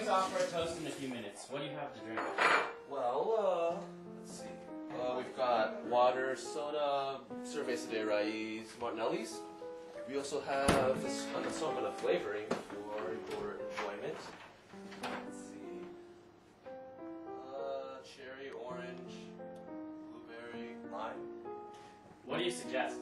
stop for a toast in a few minutes. What do you have to drink? Well, let's see. We've got water, soda, cerveza de raiz, Martinelli's. We also have an assortment of flavoring for your enjoyment. Let's see. Cherry, orange, blueberry, lime. What do you suggest?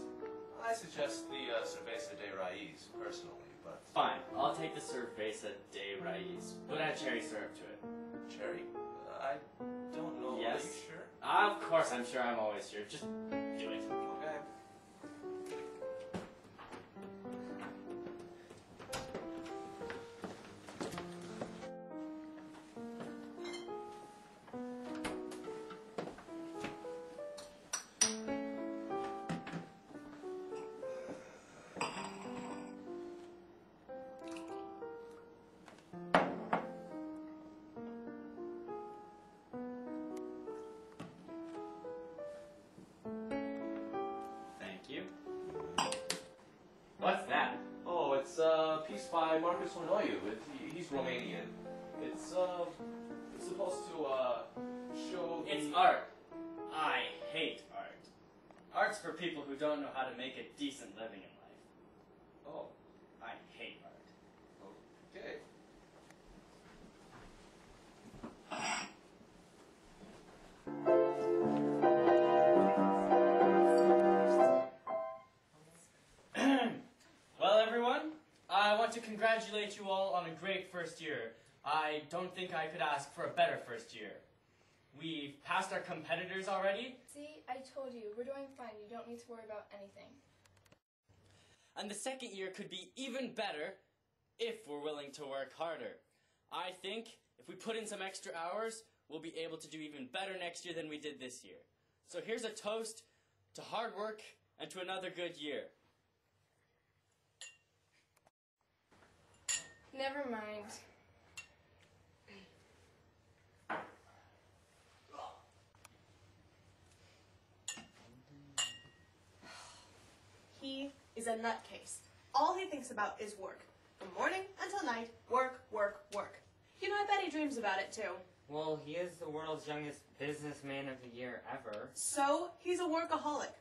I suggest the cerveza de raiz, personally, but... Fine, I'll take the cerveza de raiz, but add cherry syrup to it. Cherry? I don't know. Yes. Are you sure? Of course, I'm sure. I'm always sure. Just do it. Okay. What's that? Oh, it's a piece by Marcus Hornoiu. He's Romanian. It's supposed to show the... It's art. I hate art. Art's for people who don't know how to make a decent living in life. Oh. I hate art. Okay. Well, everyone, I want to congratulate you all on a great first year. I don't think I could ask for a better first year. We've passed our competitors already. See, I told you, we're doing fine. You don't need to worry about anything. And the second year could be even better if we're willing to work harder. I think if we put in some extra hours, we'll be able to do even better next year than we did this year. So here's a toast to hard work and to another good year. Never mind. He is a nutcase. All he thinks about is work. From morning until night, work, work, work. You know, I bet he dreams about it too. Well, he is the world's youngest businessman of the year ever. So, he's a workaholic.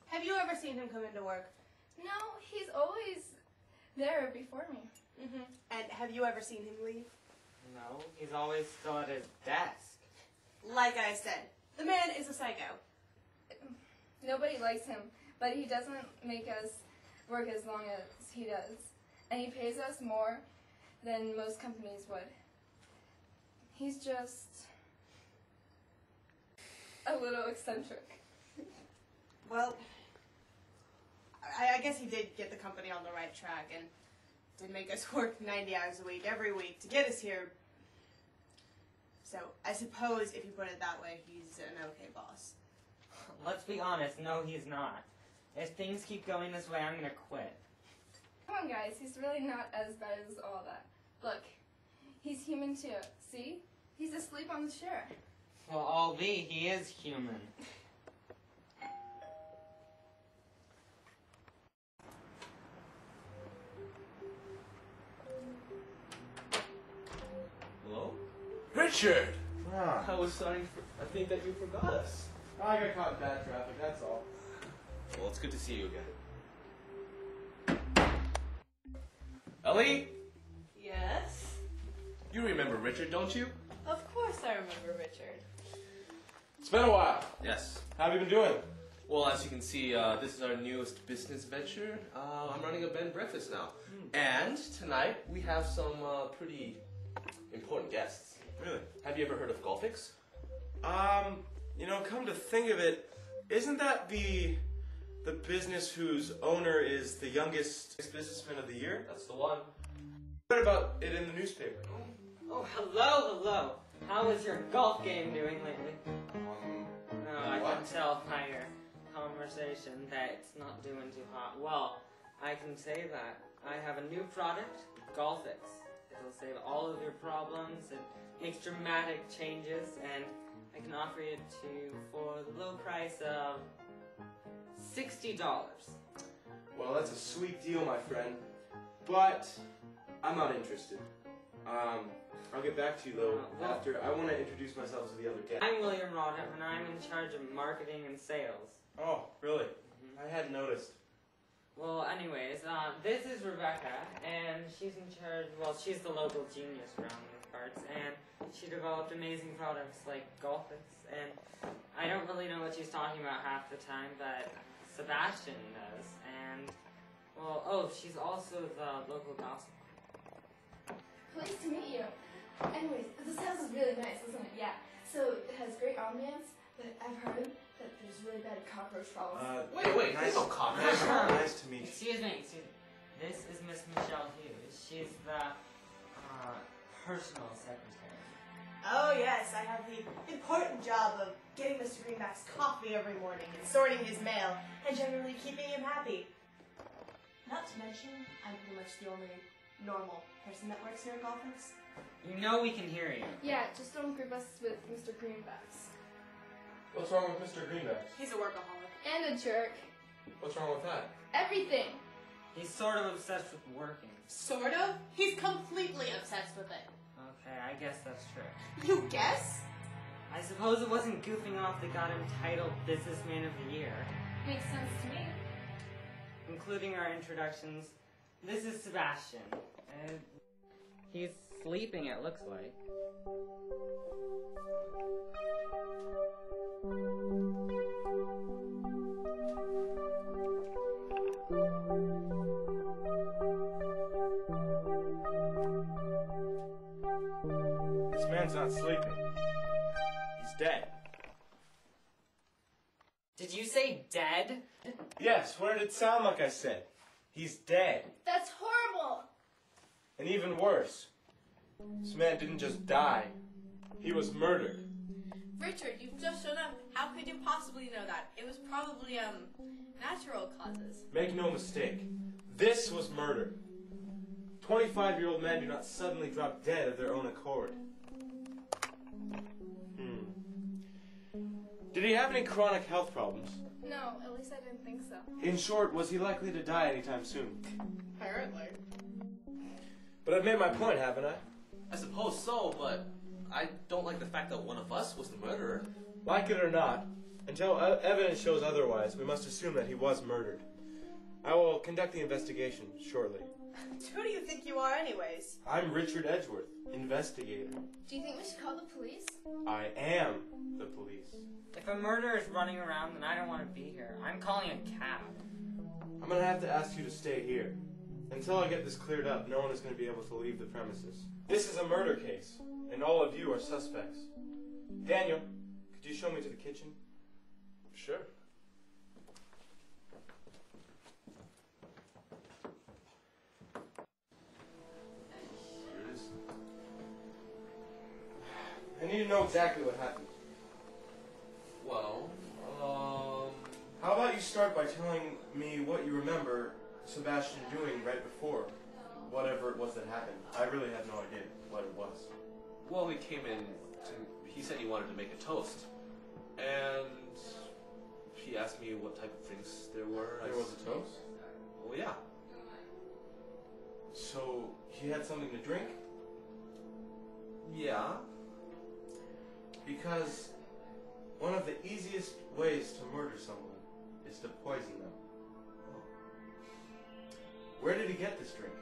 Have you ever seen him come into work? No, he's always there before me. Mm-hmm. And have you ever seen him leave? No, he's always still at his desk. Like I said, the man is a psycho. Nobody likes him, but he doesn't make us work as long as he does. And he pays us more than most companies would. He's just a little eccentric. Well, I guess he did get the company on the right track and did make us work 90 hours a week every week to get us here. So I suppose if you put it that way, he's an okay boss. Let's be honest, no he's not. If things keep going this way, I'm gonna quit. Come on guys, he's really not as bad as all that. Look, he's human too. See? He's asleep on the chair. Well, albeit he is human. Hello? Richard! Ah. I was starting I think that you forgot us. I got caught in bad traffic, that's all. Well, it's good to see you again. Ellie? Yes? You remember Richard, don't you? Of course I remember Richard. It's been a while. Yes. How have you been doing? Well, as you can see, this is our newest business venture. I'm running a bed and breakfast now. And tonight, we have some pretty important guests. Really? Have you ever heard of Golfix? You know, come to think of it, isn't that the business whose owner is the youngest businessman of the year? That's the one. I read about it in the newspaper. Oh, hello, hello. How is your golf game doing lately? No, I What? can tell by your conversation that it's not doing too hot. Well, I can say that I have a new product, Golfix. It'll save all of your problems. It makes dramatic changes, and I can offer it to you for the low price of $60. Well, that's a sweet deal, my friend. But I'm not interested. I'll get back to you though well- after. I want to introduce myself to the other guests. I'm William Rodham, and I'm in charge of marketing and sales. Oh, really? I hadn't noticed. Well, anyways, this is Rebecca, and she's in charge, well, she's the local genius around these parts, and she developed amazing products like Golfix, and I don't really know what she's talking about half the time, but Sebastian does, and, well, oh, she's also the local gossip. Pleased to meet you. Anyways, this house is really nice, isn't it? Yeah. So it has great ambiance, but I've heard that there's really bad cockroach problems. Wait, nice, there's no cockroach. nice to meet you. Excuse me. This is Miss Michelle Hughes. She's the, personal secretary. Oh yes, I have the important job of getting Mr. Greenback's coffee every morning and sorting his mail and generally keeping him happy. Not to mention, I'm pretty much the only normal person that works here at Golfix. You know we can hear you. Yeah, just don't group us with Mr. Greenbax. What's wrong with Mr. Greenbax? He's a workaholic. And a jerk. What's wrong with that? Everything. He's sort of obsessed with working. Sort of? He's completely obsessed with it. Okay, I guess that's true. You guess? I suppose it wasn't goofing off that got him titled Businessman of the Year. Makes sense to me. Including our introductions, this is Sebastian. He's sleeping, it looks like. This man's not sleeping. He's dead. Did you say dead? Yes, what did it sound like I said? He's dead. That's horrible. And even worse, this man didn't just die. He was murdered. Richard, you've just shown up. How could you possibly know that? It was probably, natural causes. Make no mistake, this was murder. 25-year-old men do not suddenly drop dead of their own accord. Did he have any chronic health problems? No, at least I didn't think so. In short, was he likely to die anytime soon? Apparently. But I've made my point, haven't I? I suppose so, but I don't like the fact that one of us was the murderer. Like it or not, until evidence shows otherwise, we must assume that he was murdered. I will conduct the investigation shortly. Who do you think you are anyways? I'm Richard Edgeworth, investigator. Do you think we should call the police? I am the police. If a murderer is running around, then I don't want to be here. I'm calling a cab. I'm gonna have to ask you to stay here. Until I get this cleared up, no one is gonna be able to leave the premises. This is a murder case, and all of you are suspects. Daniel, could you show me to the kitchen? Sure. Here it is. I need to know exactly what happened. Well, How about you start by telling me what you remember Sebastian doing right before whatever it was that happened. I really have no idea what it was. well, he came in he said he wanted to make a toast. And he asked me what type of drinks there were. There was a toast? Oh, yeah. So, he had something to drink? Yeah. Because one of the easiest ways to murder someone is to poison them. Where did he get this drink?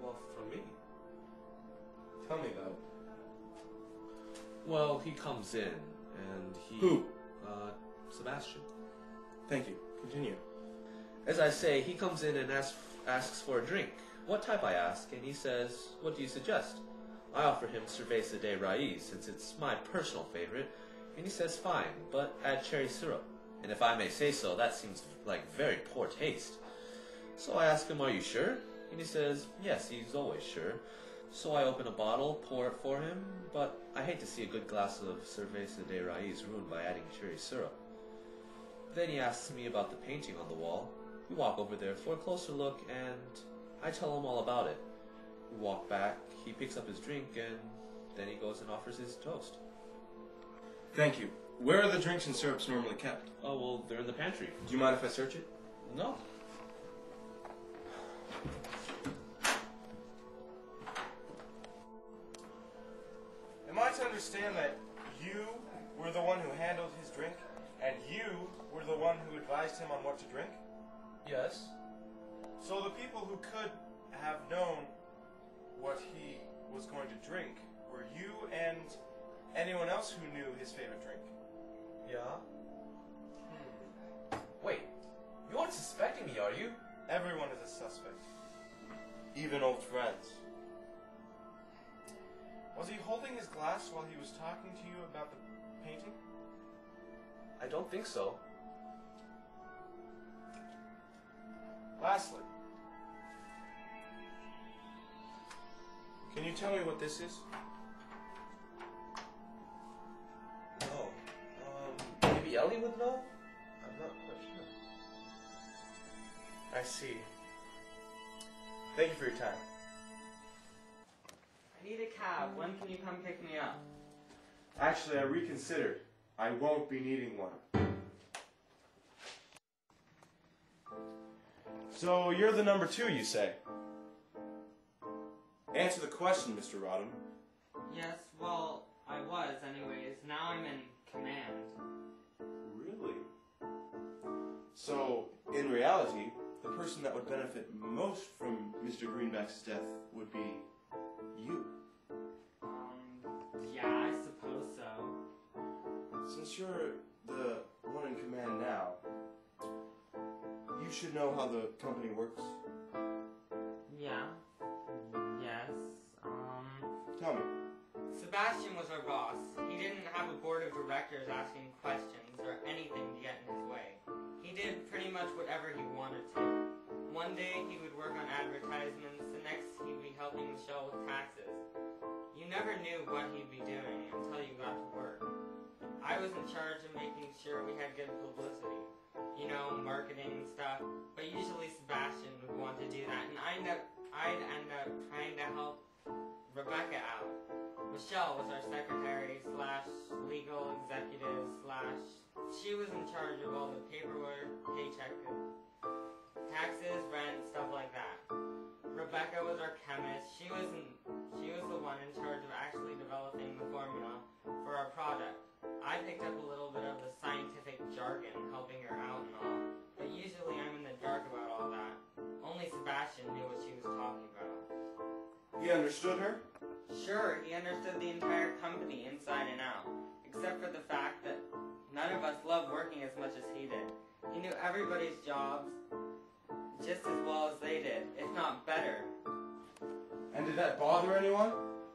Well, from me. Tell me about it. Well, he comes in, and he... Who? Sebastian. Thank you. Continue. As I say, he comes in and asks for a drink. What type, I ask, and he says, what do you suggest? I offer him Cerveza de Raiz, since it's my personal favorite, and he says fine, but add cherry syrup. And if I may say so, that seems like very poor taste. So I ask him, are you sure? And he says, yes, he's always sure. So I open a bottle, pour it for him, but I hate to see a good glass of Cerveza de Raiz ruined by adding cherry syrup. Then he asks me about the painting on the wall. We walk over there for a closer look, and I tell him all about it. We walk back, he picks up his drink, and then he goes and offers his toast. Thank you. Where are the drinks and syrups normally kept? Oh, well, they're in the pantry. Do you mind if I search it? No. Am I to understand that you were the one who handled his drink, and you were the one who advised him on what to drink? Yes. So the people who could have known what he was going to drink were you and anyone else who knew his favorite drink? Yeah? Wait, you aren't suspecting me, are you? Everyone is a suspect. Even old friends. Was he holding his glass while he was talking to you about the painting? I don't think so. Lastly, can you tell me what this is? No. Maybe Ellie would know? I'm not quite sure. I see. Thank you for your time. I need a cab. When can you come pick me up? Actually, I reconsidered. I won't be needing one. So, you're the number 2, you say? Answer the question, Mr. Rodham. Yes, well, I was anyways. Now I'm in command. Really? So, in reality, the person that would benefit most from Mr. Greenback's death would be you. Yeah, I suppose so. Since you're the one in command now, you should know how the company works. Yeah. Yes. Tell me. Sebastian was our boss. He didn't have a board of directors asking questions or anything to get in his way. He did pretty much whatever he wanted to. One day he would work on advertisements, the next he'd be helping Michelle with taxes. You never knew what he'd be doing until you got to work. I was in charge of making sure we had good publicity. You know, marketing and stuff. But usually Sebastian would want to do that, and I'd end up trying to help Rebecca out. Michelle was our secretary / legal executive / she was in charge of all the paperwork, paycheck, taxes, rent, stuff like that. Rebecca was our chemist. She was the one in charge of actually developing the formula for our product. I picked up a little bit of the scientific jargon, helping her out and all. But usually I'm in the dark about all that. Only Sebastian knew what she was talking about. He understood her? Sure, he understood the entire company inside and out. Except for the fact that none of us loved working as much as he did. He knew everybody's jobs just as well as they did, if not better. And did that bother anyone?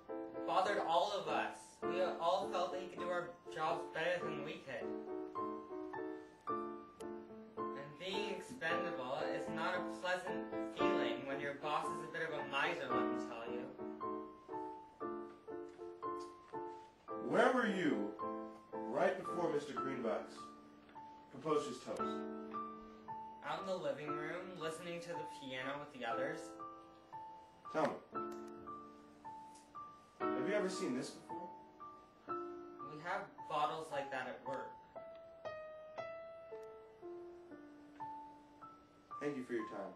It bothered all of us. We all felt that he could do our jobs better than we could. And being expendable is not a pleasant feeling when your boss is a bit of a miser, let me tell you. Where were you right before Mr. Greenbax proposed his toast? Out in the living room, listening to the piano with the others. Tell me. Have you ever seen this before? We have bottles like that at work. Thank you for your time.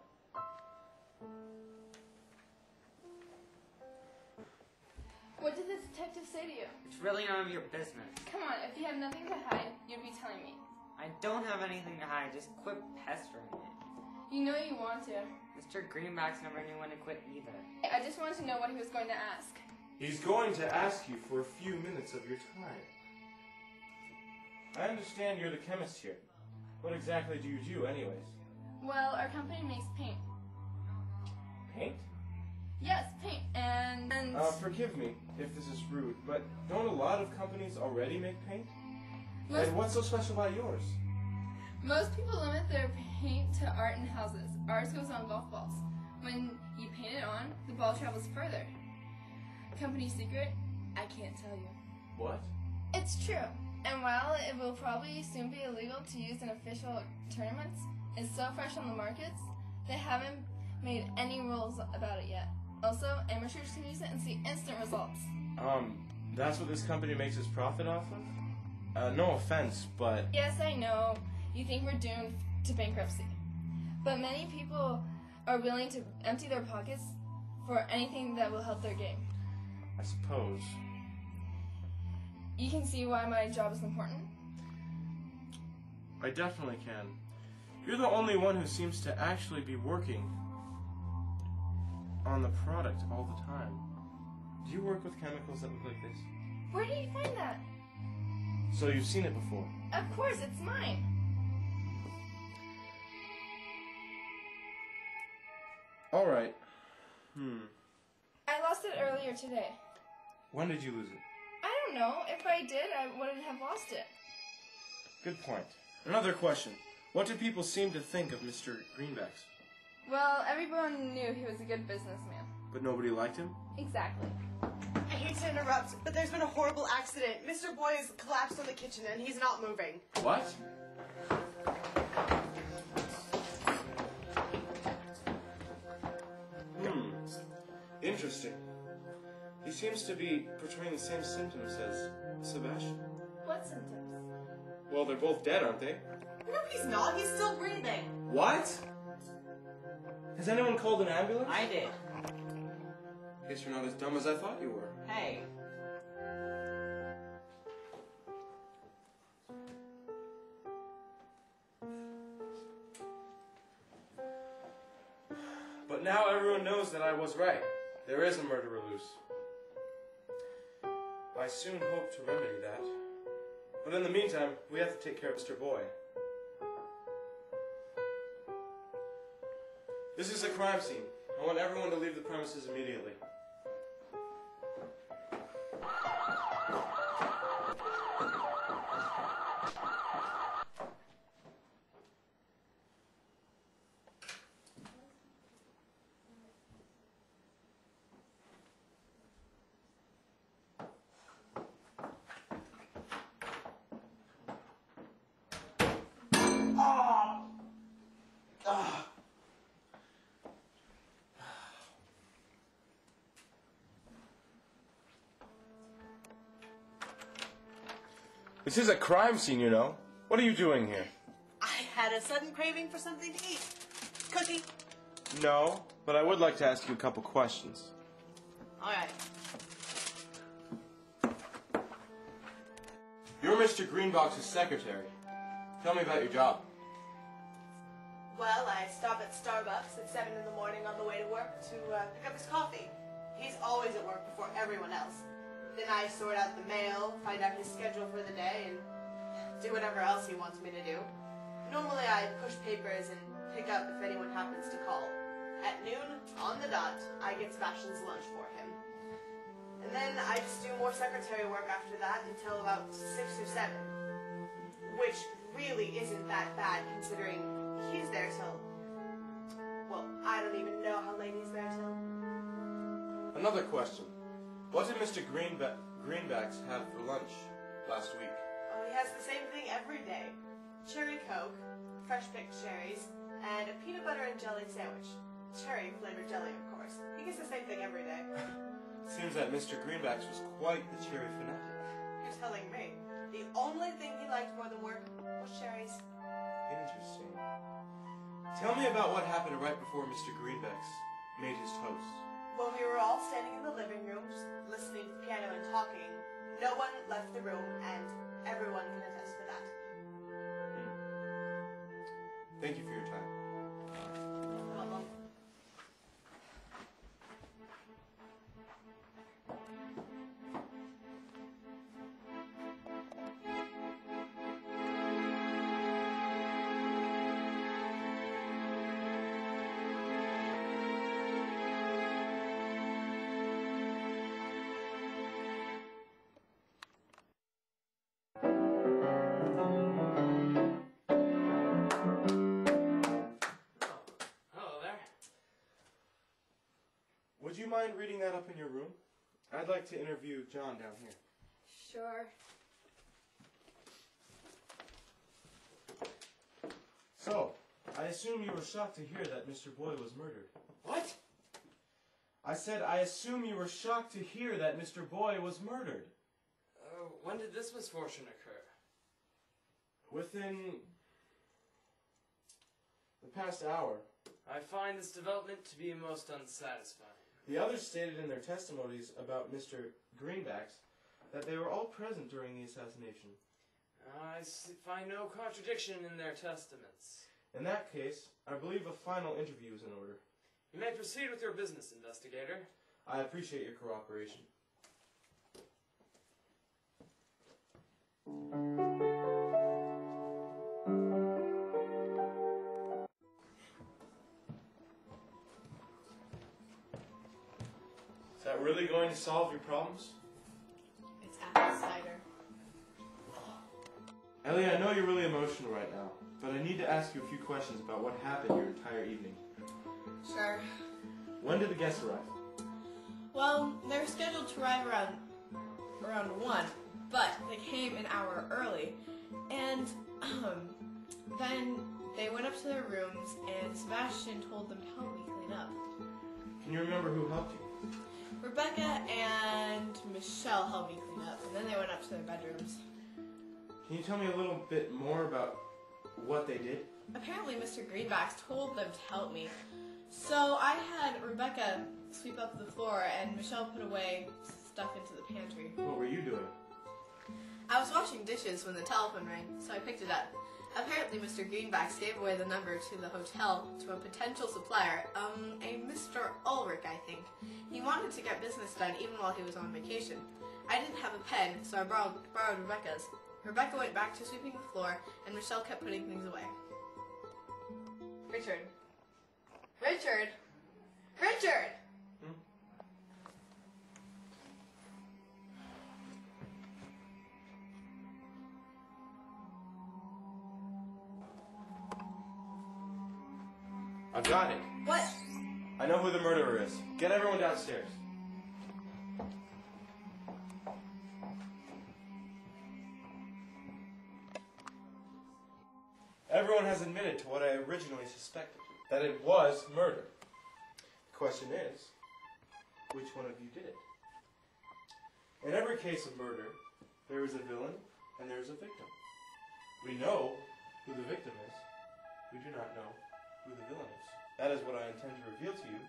What did the detective say to you? It's really none of your business. Come on, if you have nothing to hide, you'd be telling me. I don't have anything to hide, just quit pestering me. You know you want to. Mr. Greenbax never knew when to quit either. I just wanted to know what he was going to ask. He's going to ask you for a few minutes of your time. I understand you're the chemist here. What exactly do you do, anyways? Well, our company makes paint. Paint? Yes, paint, and... Forgive me if this is rude, but don't a lot of companies already make paint? Most, And what's so special about yours? most people limit their paint to art and houses. Ours goes on golf balls. When you paint it on, the ball travels further. Company secret? I can't tell you. What? It's true. And while it will probably soon be illegal to use in official tournaments, it's so fresh on the markets, they haven't made any rules about it yet. Also, amateurs can use it and see instant results. That's what this company makes its profit off of? No offense, but... Yes, I know. You think we're doomed to bankruptcy. But many people are willing to empty their pockets for anything that will help their game. I suppose. you can see why my job is important? I definitely can. You're the only one who seems to actually be working on the product all the time. Do you work with chemicals that look like this? Where did you find that? So you've seen it before? Of course, it's mine. All right. I lost it earlier today. When did you lose it? I don't know. If I did, I wouldn't have lost it. Good point. Another question. What do people seem to think of Mr. Greenbax? Well, everyone knew he was a good businessman. But nobody liked him? Exactly. I hate to interrupt, but there's been a horrible accident. Mr. Boi has collapsed on the kitchen and he's not moving. What? Interesting. He seems to be portraying the same symptoms as Sebastian. What symptoms? Well, they're both dead, aren't they? No, he's not. He's still breathing. What? Has anyone called an ambulance? I did. Guess you're not as dumb as I thought you were. Hey. But now everyone knows that I was right. There is a murderer loose. I soon hope to remedy that. But in the meantime, we have to take care of Mr. Boi. This is a crime scene. I want everyone to leave the premises immediately. This is a crime scene, you know. What are you doing here? I had a sudden craving for something to eat. Cookie. No, but I would like to ask you a couple questions. All right. You're Mr. Greenbax's secretary. Tell me about your job. Well, I stop at Starbucks at 7 in the morning on the way to work to pick up his coffee. He's always at work before everyone else. Then I sort out the mail, find out his schedule for the day, and do whatever else he wants me to do. Normally I push papers and pick up if anyone happens to call. At noon, on the dot, I get Sebastian's lunch for him. And then I just do more secretary work after that until about 6 or 7. Which really isn't that bad considering he's there till... Well, I don't even know how late he's there till. Another question. What did Mr. Greenbax have for lunch last week? Oh, he has the same thing every day. Cherry Coke, fresh picked cherries, and a peanut butter and jelly sandwich. Cherry flavored jelly, of course. He gets the same thing every day. Seems that Mr. Greenbax was quite the cherry fanatic. You're telling me. The only thing he liked more than work was cherries. Interesting. Tell me about what happened right before Mr. Greenbax made his toast. When we were all standing in the living room, just listening to the piano and talking, no one left the room, and everyone can attest to that. Thank you for your time. No problem. Would you mind reading that up in your room? I'd like to interview John down here. Sure. So, I assume you were shocked to hear that Mr. Boi was murdered. What? I said I assume you were shocked to hear that Mr. Boi was murdered. When did this misfortune occur? Within the past hour. I find this development to be most unsatisfying. The others stated in their testimonies about Mr. Greenbax that they were all present during the assassination. I find no contradiction in their testaments. In that case, I believe a final interview is in order. You may proceed with your business, Investigator. I appreciate your cooperation. Is that really going to solve your problems? It's apple cider. Ellie, I know you're really emotional right now, but I need to ask you a few questions about what happened your entire evening. Sure. When did the guests arrive? Well, they were scheduled to arrive around 1, but they came an hour early. And then they went up to their rooms, and Sebastian told them to help me clean up. Can you remember who helped you? Rebecca and Michelle helped me clean up, and then they went up to their bedrooms. Can you tell me a little bit more about what they did? Apparently, Mr. Greenbax told them to help me. So I had Rebecca sweep up the floor, and Michelle put away stuff into the pantry. What were you doing? I was washing dishes when the telephone rang, so I picked it up. Apparently, Mr. Greenbax gave away the number to the hotel to a potential supplier, a Mr. Ulrich, I think. He wanted to get business done even while he was on vacation. I didn't have a pen, so I borrowed Rebecca's. Rebecca went back to sweeping the floor, and Michelle kept putting things away. Richard. Richard! Richard! I've got it. What? I know who the murderer is. Get everyone downstairs. Everyone has admitted to what I originally suspected, that it was murder. The question is, which one of you did it? In every case of murder, there is a villain and there is a victim. We know who the victim is. We do not know who the villain is. That is what I intend to reveal to you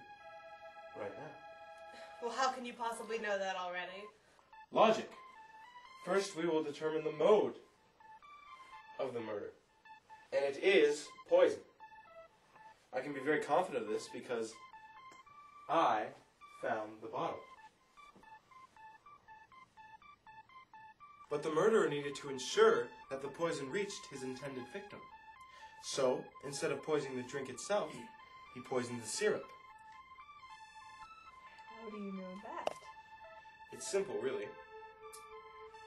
right now. Well, how can you possibly know that already? Logic. First, we will determine the mode of the murder. And it is poison. I can be very confident of this because I found the bottle. But the murderer needed to ensure that the poison reached his intended victim. So, instead of poisoning the drink itself, he poisoned the syrup. How do you know that? It's simple, really.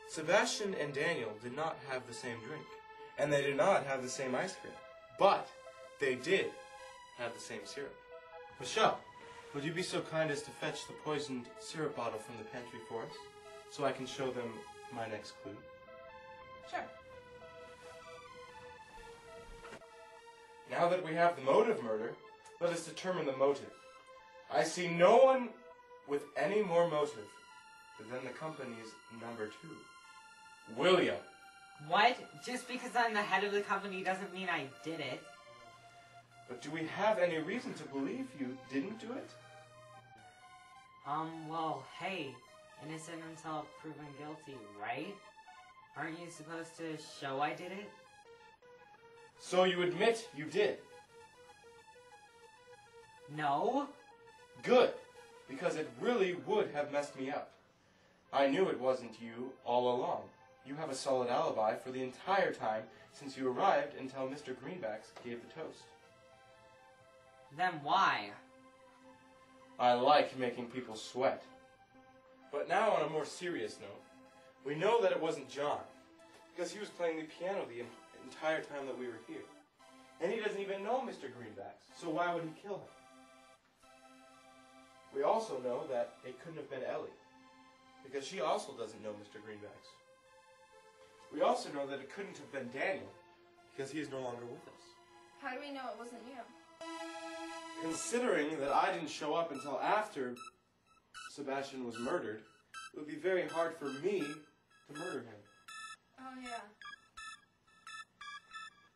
Sebastian and Daniel did not have the same drink, and they did not have the same ice cream, but they did have the same syrup. Michelle, would you be so kind as to fetch the poisoned syrup bottle from the pantry for us, so I can show them my next clue? Sure. Now that we have the mode of murder, let us determine the motive. I see no one with any more motive than the company's number 2. William. What? Just because I'm the head of the company doesn't mean I did it. But do we have any reason to believe you didn't do it? Well, hey, innocent until proven guilty, right? Aren't you supposed to show I did it? So you admit you did? No. Good, because it really would have messed me up. I knew it wasn't you all along. You have a solid alibi for the entire time since you arrived until Mr. Greenbax gave the toast. Then why? I like making people sweat. But now on a more serious note, we know that it wasn't John, because he was playing the piano the entire time that we were here. And he doesn't even know Mr. Greenbax, so why would he kill him? We also know that it couldn't have been Ellie, because she also doesn't know Mr. Greenbax. We also know that it couldn't have been Daniel, because he is no longer with us. How do we know it wasn't you? Considering that I didn't show up until after Sebastian was murdered, it would be very hard for me to murder him. Oh, yeah.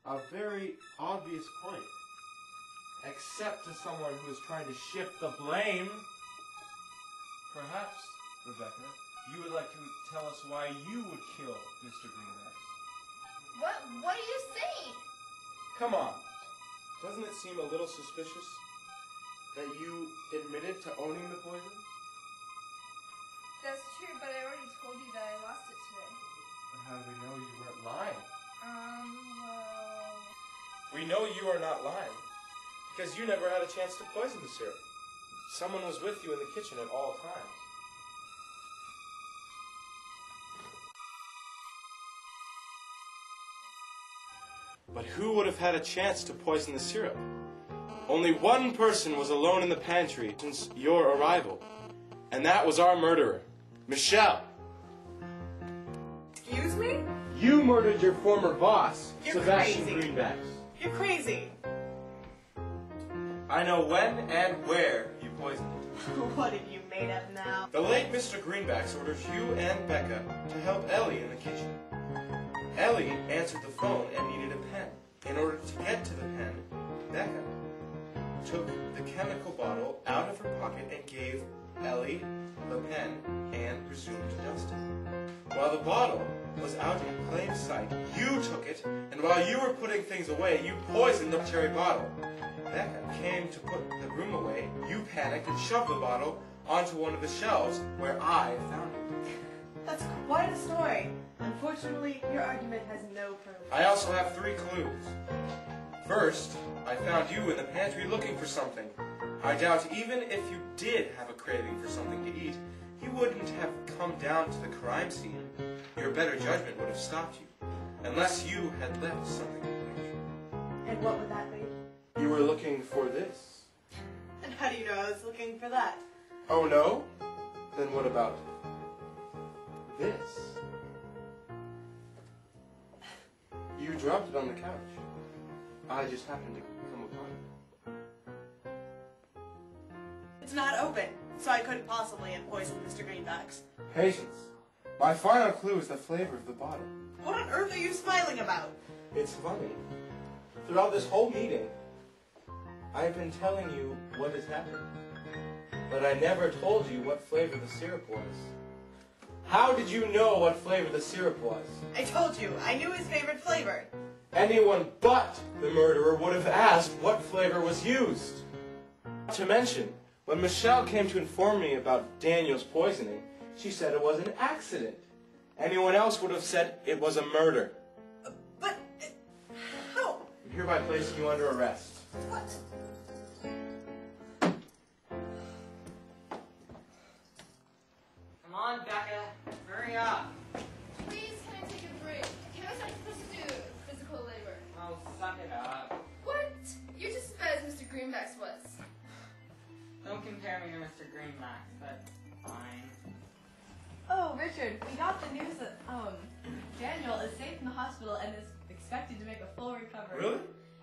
A very obvious point. Except to someone who is trying to shift the blame. Perhaps, Rebecca, you would like to tell us why you would kill Mr. Greenbax. What are you saying? Come on. Doesn't it seem a little suspicious that you admitted to owning the poison? That's true, but I already told you that I lost it today. But how do we know you weren't lying? Well... We know you are not lying because you never had a chance to poison the syrup. Someone was with you in the kitchen at all times. But who would have had a chance to poison the syrup? Only one person was alone in the pantry since your arrival, and that was our murderer, Michelle. Excuse me? You murdered your former boss, You're Sebastian crazy. Greenbax. You're crazy. I know when and where you poisoned it. What are you made of now? The late Mr. Greenbax ordered Hugh and Becca to help Ellie in the kitchen. Ellie answered the phone and needed a pen. In order to get to the pen, Becca took the chemical bottle out of her pocket and gave Ellie the pen and resumed dusting. While the bottle was out in plain sight, you took it, and while you were putting things away, you poisoned the cherry bottle. Becca came to put the room away, you panicked and shoved the bottle onto one of the shelves where I found it. That's quite a story. Unfortunately, your argument has no proof. I also have 3 clues. First, I found you in the pantry looking for something. I doubt even if you did have a craving for something to eat, you wouldn't have come down to the crime scene. Your better judgment would have stopped you, unless you had left something in the pantry. And what would that be? You were looking for this. And how do you know I was looking for that? Oh no? Then what about this? You dropped it on the couch. I just happened to come upon it. It's not open, so I couldn't possibly have poisoned Mr. Greenbax. Patience. My final clue is the flavor of the bottle. What on earth are you smiling about? It's funny. Throughout this whole meeting, I've been telling you what has happened. But I never told you what flavor the syrup was. How did you know what flavor the syrup was? I told you, I knew his favorite flavor. Anyone but the murderer would have asked what flavor was used. Not to mention, when Michelle came to inform me about Daniel's poisoning, she said it was an accident. Anyone else would have said it was a murder. But, how? I'm hereby placing you under arrest. What? Come on, Becca. Hurry up. Please, can I take a break? Chemists aren't supposed to do physical labor. Oh, suck it up. What? You're just as bad as Mr. Greenbax was. Don't compare me to Mr. Greenbax, but fine. Oh, Richard, we got the news that Daniel is safe in the hospital and is expected to make a full recovery. Really?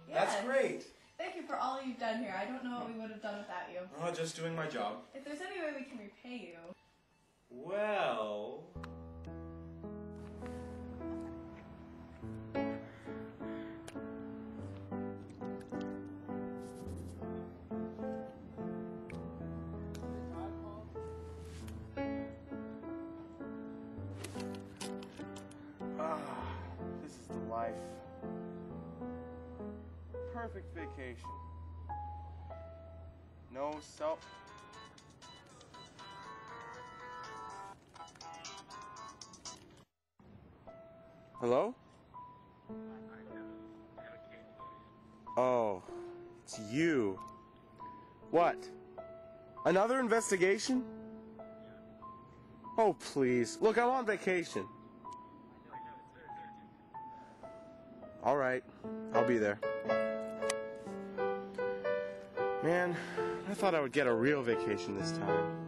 Yes. That's great. Thank you for all you've done here. I don't know what we would have done without you. Oh, just doing my job. If there's any way we can repay you. Well... This is the life. Perfect vacation. No self... Hello? Oh, it's you. What? Another investigation? Oh, please. Look, I'm on vacation. All right, I'll be there. Man, I thought I would get a real vacation this time.